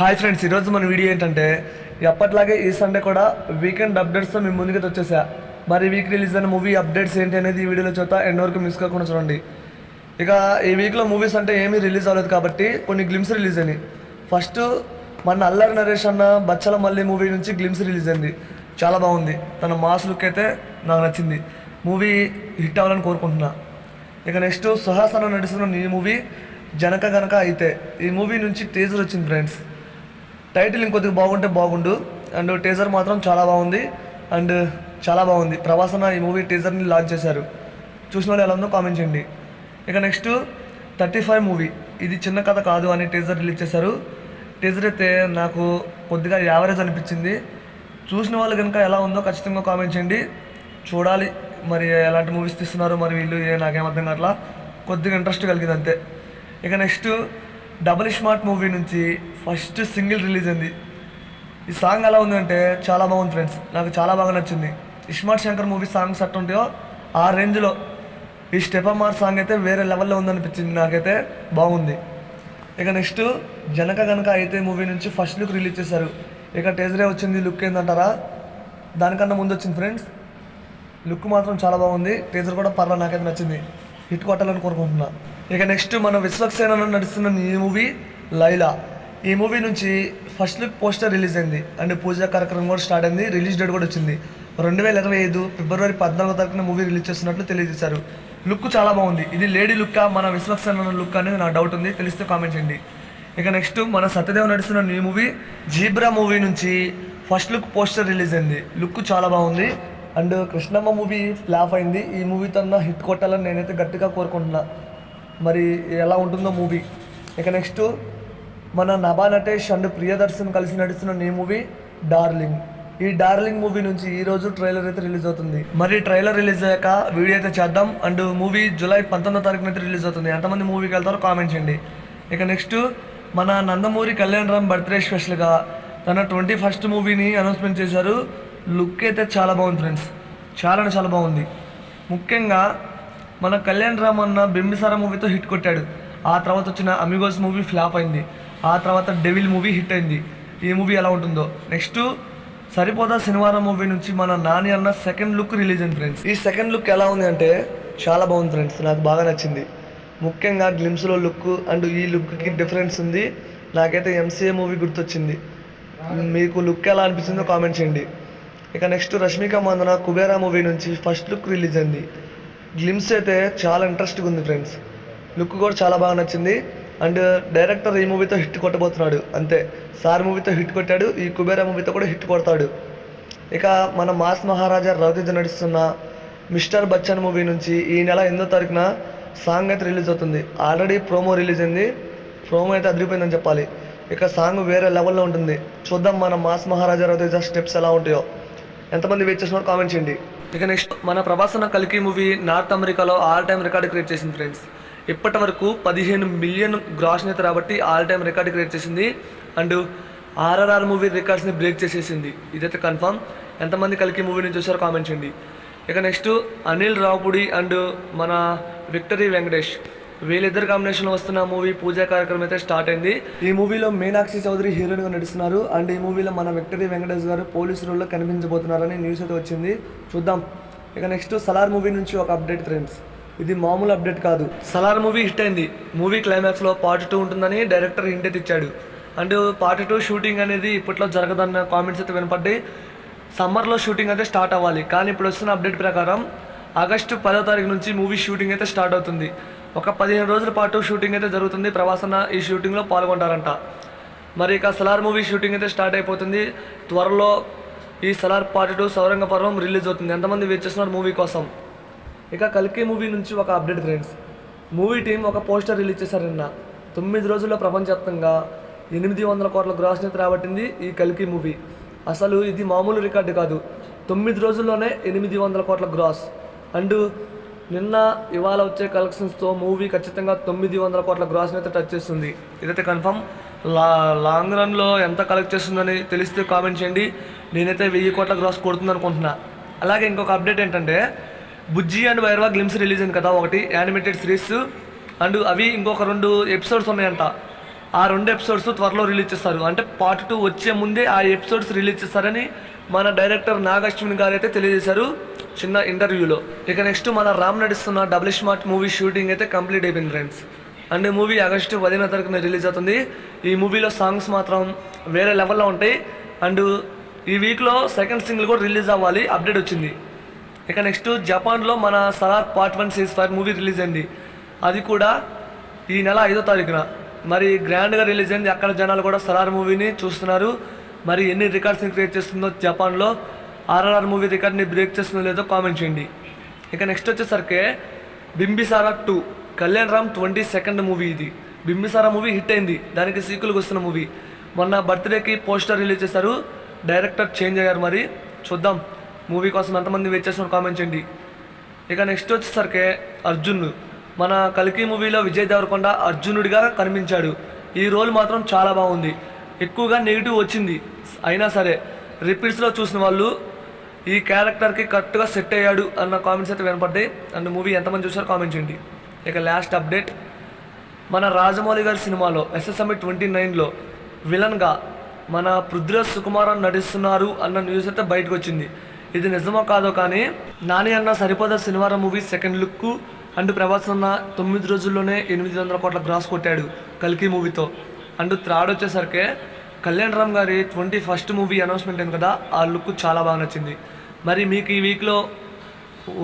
Hi friends, ఈరోజు మన video ఏంటంటే ఎప్పట్లాగే ఈ సండే కూడా వీకెండ్ అప్డేట్స్తో మేము ముందుకైతే వచ్చేసా. మరి వీక్ రిలీజ్ అయిన మూవీ అప్డేట్స్ ఏంటి అనేది ఈ వీడియోలో చూద్దా, ఎండ్ వరకు మిస్ కాకుండా చూడండి. ఇక ఈ వీక్లో మూవీస్ అంటే ఏమీ రిలీజ్ అవ్వలేదు కాబట్టి కొన్ని గ్లిమ్స్ రిలీజ్ అయినాయి. ఫస్ట్ మన అల్లరి నరేష్ అన్న బచ్చల మల్లి మూవీ నుంచి గ్లిమ్స్ రిలీజ్ అయింది. చాలా బాగుంది. తన మాస్ లుక్ అయితే నాకు నచ్చింది. మూవీ హిట్ అవ్వాలని కోరుకుంటున్నా. ఇక నెక్స్ట్ సుహాస్ అన్న నడుస్తున్న ఈ మూవీ జనక గనక అయితే ఈ మూవీ నుంచి టీజర్ వచ్చింది ఫ్రెండ్స్. టైటిల్ ఇంకొద్దిగా బాగుంటే బాగుండు, అండ్ టీజర్ మాత్రం చాలా బాగుంది అండ్ చాలా బాగుంది. ప్రభాస్ ఈ మూవీ టీజర్ని లాంచ్ చేశారు. చూసిన వాళ్ళు ఎలా ఉందో కామెంట్ చేయండి. ఇక నెక్స్ట్ 35 మూవీ, ఇది చిన్న కథ కాదు అని టీజర్ రిలీజ్ చేశారు. టీజర్ అయితే నాకు కొద్దిగా యావరేజ్ అనిపించింది. చూసిన వాళ్ళు కనుక ఎలా ఉందో ఖచ్చితంగా కామెంట్ చేయండి. చూడాలి మరి ఎలాంటి మూవీస్ తీస్తున్నారు మరి వీళ్ళు, నాకేం అర్థం కావట్లా. కొద్దిగా ఇంట్రెస్ట్ కలిగింది అంతే. ఇక నెక్స్ట్ డబుల్ స్మార్ట్ మూవీ నుంచి ఫస్ట్ సింగిల్ రిలీజ్ అయింది. ఈ సాంగ్ ఎలా ఉందంటే చాలా బాగుంది ఫ్రెండ్స్, నాకు చాలా బాగా నచ్చింది. ఇస్మార్ట్ శంకర్ మూవీ సాంగ్స్ అట్టు ఉంటాయో ఆ రేంజ్లో ఈ స్టెపమార్ సాంగ్ అయితే వేరే లెవెల్లో ఉందనిపించింది, నాకైతే బాగుంది. ఇక నెక్స్ట్ జనక గనక అయితే మూవీ నుంచి ఫస్ట్ లుక్ రిలీజ్ చేశారు. ఇక టీజరే వచ్చింది. లుక్ ఏంటంటారా, దానికన్నా ముందు వచ్చింది ఫ్రెండ్స్. లుక్ మాత్రం చాలా బాగుంది. టీజర్ కూడా పర్లేదు, నాకైతే నచ్చింది. హిట్ కొట్టాలని కోరుకుంటున్నా. ఇక నెక్స్ట్ మన విశ్వక్సేన నడుస్తున్న ఈ మూవీ లైలా. ఈ మూవీ నుంచి ఫస్ట్ లుక్ పోస్టర్ రిలీజ్ అయింది అండ్ పూజా కార్యక్రమం కూడా స్టార్ట్ అయింది. రిలీజ్ డేట్ కూడా వచ్చింది. 2025 ఫిబ్రవరి 14వ తారీఖున మూవీ రిలీజ్ చేస్తున్నట్లు తెలియజేశారు. లుక్ చాలా బాగుంది. ఇది లేడీ లుక్కా మన విశ్వక్సేన లుక్ అనేది నాకు డౌట్ ఉంది, తెలిస్తే కామెంట్ చేయండి. ఇక నెక్స్ట్ మన సత్యదేవ్ నడుస్తున్న ఈ మూవీ జీబ్రా మూవీ నుంచి ఫస్ట్ లుక్ పోస్టర్ రిలీజ్ అయింది. లుక్ చాలా బాగుంది అండ్ కృష్ణమ్మ మూవీ ఫ్లాప్ అయింది. ఈ మూవీతో హిట్ కొట్టాలని నేనైతే గట్టిగా కోరుకుంటున్నా. మరి ఎలా ఉంటుందో మూవీ. ఇక నెక్స్ట్ మన నభా నటేష్ అండ్ ప్రియదర్శన్ కలిసి నడుస్తున్న ఈ మూవీ డార్లింగ్. ఈ డార్లింగ్ మూవీ నుంచి ఈరోజు ట్రైలర్ అయితే రిలీజ్ అవుతుంది. మరి ట్రైలర్ రిలీజ్ అయ్యాక వీడియో అయితే చేద్దాం. అండ్ మూవీ జూలై 19వ తారీఖున అయితే రిలీజ్ అవుతుంది. ఎంతమంది మూవీకి వెళ్తారో కామెంట్ చేయండి. ఇక నెక్స్ట్ మన నందమూరి కళ్యాణ్ రామ్ బర్త్డే స్పెషల్గా తన 21st మూవీని అనౌన్స్మెంట్ చేశారు. లుక్ అయితే చాలా బాగుంది ఫ్రెండ్స్, చాలా బాగుంది. ముఖ్యంగా మన కళ్యాణ్ రామ్ అన్న బింబిసార మూవీతో హిట్ కొట్టాడు. ఆ తర్వాత వచ్చిన అమిగోస్ మూవీ ఫ్లాప్ అయింది. ఆ తర్వాత డెవిల్ మూవీ హిట్ అయింది. ఈ మూవీ ఎలా ఉంటుందో. నెక్స్ట్ సరిపోదా శనివారం మూవీ నుంచి మన నాని అన్న సెకండ్ లుక్ రిలీజ్ అయింది ఫ్రెండ్స్. ఈ సెకండ్ లుక్ ఎలా ఉంది అంటే చాలా బాగుంది ఫ్రెండ్స్, నాకు బాగా నచ్చింది. ముఖ్యంగా గ్లిమ్స్లో లుక్ అండ్ ఈ లుక్కి డిఫరెన్స్ ఉంది. నాకైతే ఎంసీఏ మూవీ గుర్తొచ్చింది. మీకు లుక్ ఎలా అనిపించిందో కామెంట్ చేయండి. ఇక నెక్స్ట్ రష్మిక మందన కుబేరా మూవీ నుంచి ఫస్ట్ లుక్ రిలీజ్ అయింది. గ్లిమ్స్ అయితే చాలా ఇంట్రెస్ట్గా ఉంది ఫ్రెండ్స్. లుక్ కూడా చాలా బాగా నచ్చింది. అండ్ డైరెక్టర్ ఈ మూవీతో హిట్ కొట్టబోతున్నాడు అంతే. సార్ మూవీతో హిట్ కొట్టాడు, ఈ కుబేరా మూవీతో కూడా హిట్ కొడతాడు. ఇక మన మాస్ మహారాజా రవితేజ నడుస్తున్న మిస్టర్ బచ్చన్ మూవీ నుంచి ఈ నెల 8వ తారీఖున సాంగ్ అయితే రిలీజ్ అవుతుంది. ఆల్రెడీ ప్రోమో రిలీజ్ అయింది. ప్రోమో అయితే అదిరిపోయిందని చెప్పాలి. ఇక సాంగ్ వేరే లెవెల్లో ఉంటుంది. చూద్దాం మన మాస్ మహారాజా రవితేజ స్టెప్స్ ఎలా ఉంటాయో. ఎంతమంది వెయిట్ చేస్తున్నారు కామెంట్ చేయండి. ఇక నెక్స్ట్ మన ప్రభాస్ అన్న కల్కి మూవీ నార్త్ అమెరికాలో ఆల్ టైమ్ రికార్డు క్రియేట్ చేసింది ఫ్రెండ్స్. ఇప్పటి వరకు 15 మిలియన్ గ్రాస్ అయితే రాబట్టి ఆల్ టైమ్ రికార్డు క్రియేట్ చేసింది. అండ్ ఆర్ఆర్ఆర్ మూవీ రికార్డ్స్ని బ్రేక్ చేసేసింది. ఇదైతే కన్ఫర్మ్. ఎంతమంది కల్కి మూవీ నుంచి చూసారో కామెంట్ చేయండి. ఇక నెక్స్ట్ అనిల్ రావుపూడి అండ్ మన విక్టరీ వెంకటేష్ వీళ్ళిద్దరు కాంబినేషన్లో వస్తున్న మూవీ పూజా కార్యక్రమం అయితే స్టార్ట్ అయింది. ఈ మూవీలో మీనాక్షి చౌదరి హీరోయిన్గా నడుస్తున్నారు. అండ్ ఈ మూవీలో మన విక్టరీ వెంకటేష్ గారు పోలీసు రోల్లో కనిపించబోతున్నారని న్యూస్ అయితే వచ్చింది. చూద్దాం. ఇక నెక్స్ట్ సలార్ మూవీ నుంచి ఒక అప్డేట్ ఫ్రెండ్స్. ఇది మామూలు అప్డేట్ కాదు. సలార్ మూవీ హిట్ అయింది. మూవీ క్లైమాక్స్లో పార్ట్ 2 ఉంటుందని డైరెక్టర్ హింట్ అయితే ఇచ్చాడు. అండ్ పార్ట్ 2 షూటింగ్ అనేది ఇప్పట్లో జరగదన్న కామెంట్స్ అయితే వినపడ్డాయి. సమ్మర్లో షూటింగ్ అయితే స్టార్ట్ అవ్వాలి. కానీ ఇప్పుడు వస్తున్న అప్డేట్ ప్రకారం ఆగస్టు 10వ తారీఖు నుంచి మూవీ షూటింగ్ అయితే స్టార్ట్ అవుతుంది. ఒక 15 రోజుల పాటు షూటింగ్ అయితే జరుగుతుంది. ప్రభాస్ అన్న ఈ షూటింగ్లో పాల్గొంటారంట. మరి ఇక సలార్ మూవీ షూటింగ్ అయితే స్టార్ట్ అయిపోతుంది. త్వరలో ఈ సలార్ పార్ట్ 2 సౌరంగ పర్వం రిలీజ్ అవుతుంది. ఎంతమంది వెయిట్ చేస్తున్నారు మూవీ కోసం. ఇక కల్కి మూవీ నుంచి ఒక అప్డేట్ ఫ్రెండ్స్. మూవీ టీం ఒక పోస్టర్ రిలీజ్ చేశారు నిన్న. 9 రోజుల్లో ప్రపంచవ్యాప్తంగా 800 కోట్ల గ్రాస్ net రాబట్టింది ఈ కల్కి మూవీ. అసలు ఇది మామూలు రికార్డు కాదు. 9 రోజుల్లోనే 800 కోట్ల గ్రాస్. అండ్ నిన్న ఇవాళ వచ్చే కలెక్షన్స్తో మూవీ ఖచ్చితంగా 900 కోట్ల గ్రాస్ అయితే టచ్ చేస్తుంది. ఇదైతే కన్ఫర్మ్. లాంగ్ రన్లో ఎంత కలెక్ట్ చేస్తుందని తెలిస్తే కామెంట్ చేయండి. నేనైతే 1000 కోట్ల గ్రాస్ కొడుతుంది అనుకుంటున్నా. అలాగే ఇంకొక అప్డేట్ ఏంటంటే బుజ్జి అండ్ వైర్వా గ్లిమ్స్ రిలీజ్ అయింది కదా, ఒకటి యానిమేటెడ్ సిరీస్. అండ్ అవి ఇంకొక 2 ఎపిసోడ్స్ ఉన్నాయంట. ఆ 2 ఎపిసోడ్స్ త్వరలో రిలీజ్ చేస్తారు. అంటే పార్ట్ 2 వచ్చే ముందే ఆ ఎపిసోడ్స్ రిలీజ్ చేస్తారని మన డైరెక్టర్ నాగశ్విన్ గారు అయితే తెలియజేశారు చిన్న ఇంటర్వ్యూలో. ఇక నెక్స్ట్ మన రామ్ నటిస్తున్న డబుల్ స్మార్ట్ మూవీ షూటింగ్ అయితే కంప్లీట్ అయిపోయింది ఫ్రెండ్స్. అండ్ మూవీ ఆగస్టు 10వ తారీఖున రిలీజ్ అవుతుంది. ఈ మూవీలో సాంగ్స్ మాత్రం వేరే లెవెల్లో ఉంటాయి. అండ్ ఈ వీక్లో సెకండ్ సింగిల్ కూడా రిలీజ్ అవ్వాలి, అప్డేట్ వచ్చింది. ఇక నెక్స్ట్ జపాన్లో మన Salaar part 1 seize 5 movie release అయింది. అది కూడా ఈ నెల 5వ తారీఖున మరి గ్రాండ్గా రిలీజ్ అయింది. అక్కడ జనాలు కూడా సలార్ మూవీని చూస్తున్నారు. మరి ఎన్ని రికార్డ్స్ని క్రియేట్ చేస్తుందో జపాన్లో, ఆర్ఆర్ఆర్ మూవీ రికార్డ్ని బ్రేక్ చేస్తుందో లేదో కామెంట్ చేయండి. ఇక నెక్స్ట్ వచ్చేసరికి బింబిసారా 2 కళ్యాణ్ రామ్ 22nd మూవీ. ఇది బింబిసారా మూవీ హిట్ అయింది, దానికి సీక్వెల్కి వస్తున్న మూవీ. మొన్న బర్త్డేకి పోస్టర్ రిలీజ్ చేశారు, డైరెక్టర్ చేంజ్ అయ్యారు. మరి చూద్దాం మూవీ కోసం ఎంతమంది వెయిట్ చేస్తున్నారు కామెంట్ చేయండి. ఇక నెక్స్ట్ వచ్చేసరికి అర్జున్, మన కల్కి మూవీలో విజయ్ దేవరకొండ అర్జునుడిగా కనిపించాడు. ఈ రోల్ మాత్రం చాలా బాగుంది. ఎక్కువగా నెగిటివ్ వచ్చింది, అయినా సరే రిపీట్స్లో చూసిన వాళ్ళు ఈ క్యారెక్టర్కి కరెక్ట్గా సెట్ అయ్యాడు అన్న కామెంట్స్ అయితే వినపడ్డాయి. అండ్ మూవీ ఎంతమంది చూసారో కామెంట్ చేయండి. ఇక లాస్ట్ అప్డేట్, మన రాజమౌళి గారి సినిమాలో SSME 29లో విలన్గా మన పృథ్వీరాజ్ సుకుమారన్ నటిస్తున్నారు అన్న న్యూస్ అయితే బయటకు వచ్చింది. ఇది నిజమో కాదో కానీ నాని అన్న సరిపోదా శనివారం movie second look and Prabhas అన్న 9 రోజుల్లోనే 800 కోట్ల గ్రాస్ కొట్టాడు కల్కి మూవీతో. అండ్ థర్డ్ వచ్చేసరికి కళ్యాణ్ రామ్ గారి 21st మూవీ అనౌన్స్మెంట్ అయింది కదా, ఆ లుక్ చాలా బాగా నచ్చింది. మరి మీకు ఈ వీక్లో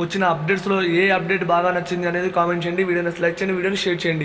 వచ్చిన అప్డేట్స్లో ఏ అప్డేట్ బాగా నచ్చింది అనేది కామెంట్ చేయండి. వీడియోని లైక్ చేయండి, వీడియోని షేర్ చేయండి.